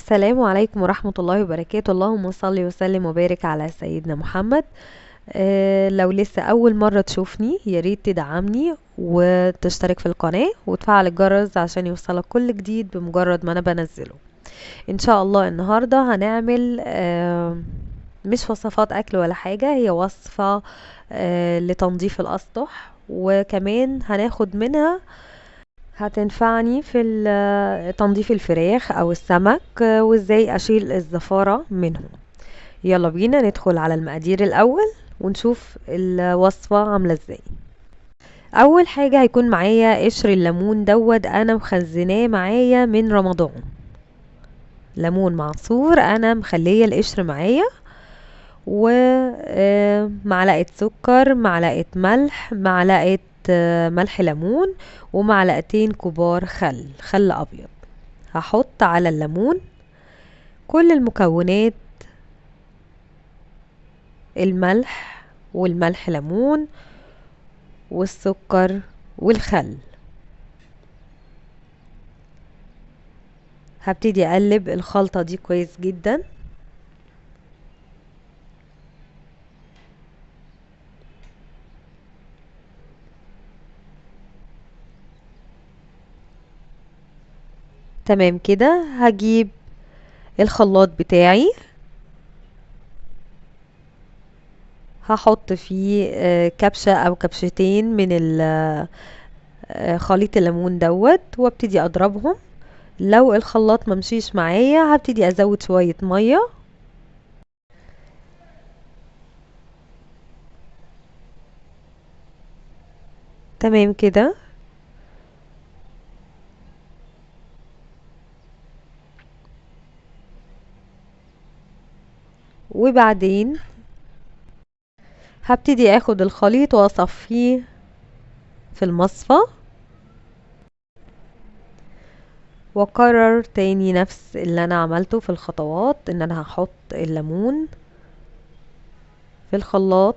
السلام عليكم ورحمة الله وبركاته. اللهم صل وسلم وبارك على سيدنا محمد. لو لسه أول مرة تشوفني ياريت تدعمني وتشترك في القناة وتفعل الجرس عشان يوصلك كل جديد بمجرد ما أنا بنزله. إن شاء الله النهاردة هنعمل مش وصفات أكل ولا حاجة، هي وصفة لتنظيف الأسطح، وكمان هناخد منها هتنفعني في تنظيف الفراخ او السمك، وازاي اشيل الزفارة منهم. يلا بينا ندخل على المقادير الاول ونشوف الوصفة عاملة ازاي. اول حاجة هيكون معايا قشر الليمون انا مخزناه معايا من رمضان. ليمون معصور انا مخليه القشر معايا، ومعلقة سكر، معلقة ملح، معلقة ملح ليمون، ومعلقتين كبار خل ابيض. هحط على الليمون كل المكونات، الملح والملح ليمون والسكر والخل. هبتدي اقلب الخلطة دي كويس جدا. تمام كده. هجيب الخلاط بتاعي، هحط فيه كبشة او كبشتين من خليط الليمون وابتدي اضربهم. لو الخلاط ممشيش معايا هبتدي ازود شوية مية. تمام كده. وبعدين هبتدي اخد الخليط واصفيه في المصفى، واكرر تاني نفس اللي انا عملته في الخطوات، ان انا هحط الليمون في الخلاط.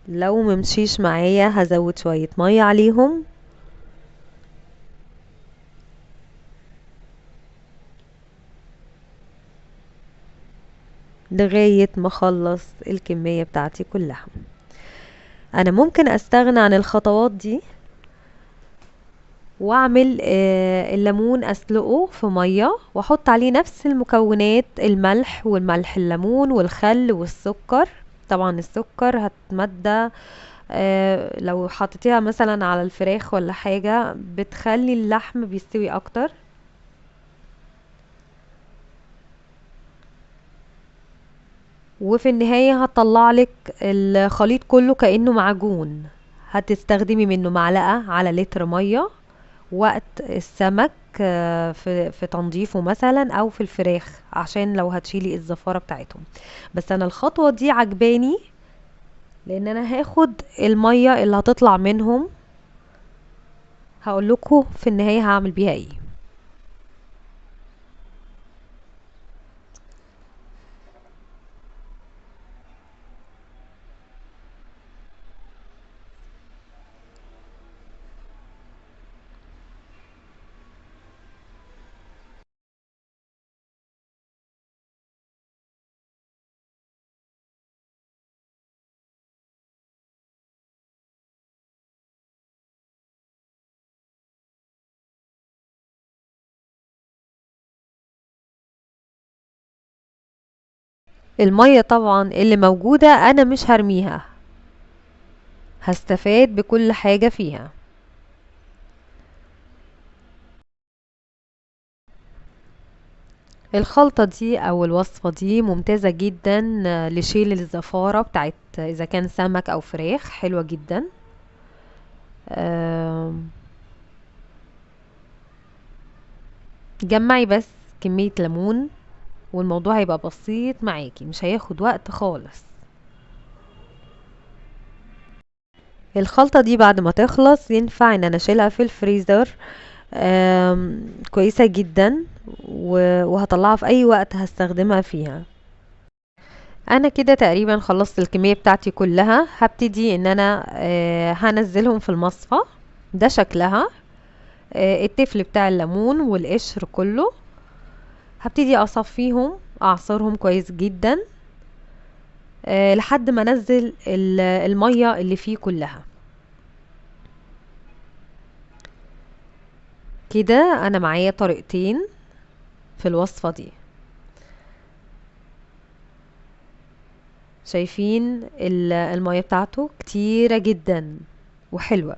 لو ممشيش معايا هزود شوية مية عليهم، لغاية ما اخلص الكمية بتاعتي كلها. انا ممكن استغنى عن الخطوات دي واعمل الليمون اسلقه في مية واحط عليه نفس المكونات، الملح والملح الليمون والخل والسكر. طبعا السكر هتمدى، لو حطيتيها مثلا على الفراخ ولا حاجة بتخلي اللحم بيستوي اكتر. وفي النهاية هتطلعلك الخليط كله كأنه معجون. هتستخدمي منه معلقة على لتر مية وقت السمك، في تنظيفه مثلا او في الفراخ، عشان لو هتشيلي الزفارة بتاعتهم. بس انا الخطوة دي عجباني لان انا هاخد المية اللي هتطلع منهم، هقول لكم في النهاية هعمل بيها ايه. المية طبعا اللي موجودة انا مش هرميها، هستفاد بكل حاجة فيها. الخلطة دي او الوصفة دي ممتازة جدا لشيل الزفارة بتاعت اذا كان سمك او فراخ، حلوة جدا. آم، جمعي بس كمية ليمون والموضوع هيبقى بسيط معاكي، مش هياخد وقت خالص. الخلطة دي بعد ما تخلص ينفع ان انا اشيلها في الفريزر، كويسة جدا، وهطلعها في اي وقت هستخدمها فيها. انا كده تقريبا خلصت الكمية بتاعتي كلها. هبتدي ان انا هنزلهم في المصفى. ده شكلها، التفل بتاع الليمون والقشر كله. هبتدي اصفيهم، اعصرهم كويس جدا لحد ما انزل المية اللي فيه كلها. كده انا معايا طريقتين في الوصفة دي. شايفين المية بتاعته كتيرة جدا وحلوة.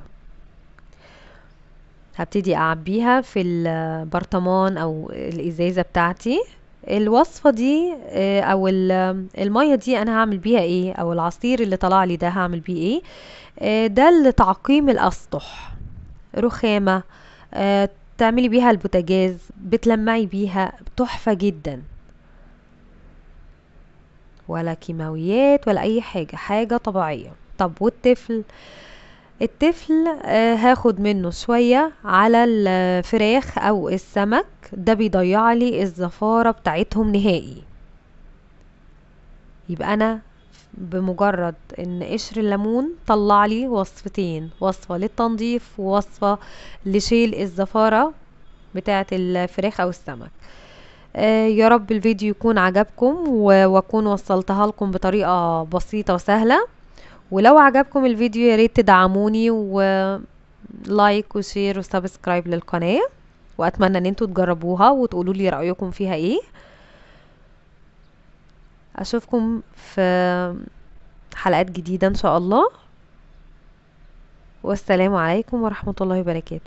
هبتدي اعبيها في البرطمان او الازازة بتاعتي. الوصفة دي او المية دي انا هعمل بيها ايه، او العصير اللي طلع لي ده هعمل بيه ايه؟ ده لتعقيم الاسطح، رخامة، تعملي بيها البوتاجاز، بتلمعي بيها، تحفة جدا. ولا كيماويات ولا اي حاجة، حاجة طبيعية. طب والطفل؟ الطفل هاخد منه شوية على الفراخ او السمك، ده بيضيع لي الزفارة بتاعتهم نهائي. يبقى انا بمجرد ان قشر الليمون طلع لي وصفتين، وصفة للتنظيف ووصفة لشيل الزفارة بتاعة الفراخ او السمك. يا رب الفيديو يكون عجبكم واكون وصلتها لكم بطريقة بسيطة وسهلة. ولو عجبكم الفيديو يا ريت تدعموني ولايك وشير وسبسكرايب للقناة، واتمنى ان انتوا تجربوها وتقولوا لي رأيكم فيها ايه. اشوفكم في حلقات جديدة ان شاء الله، والسلام عليكم ورحمة الله وبركاته.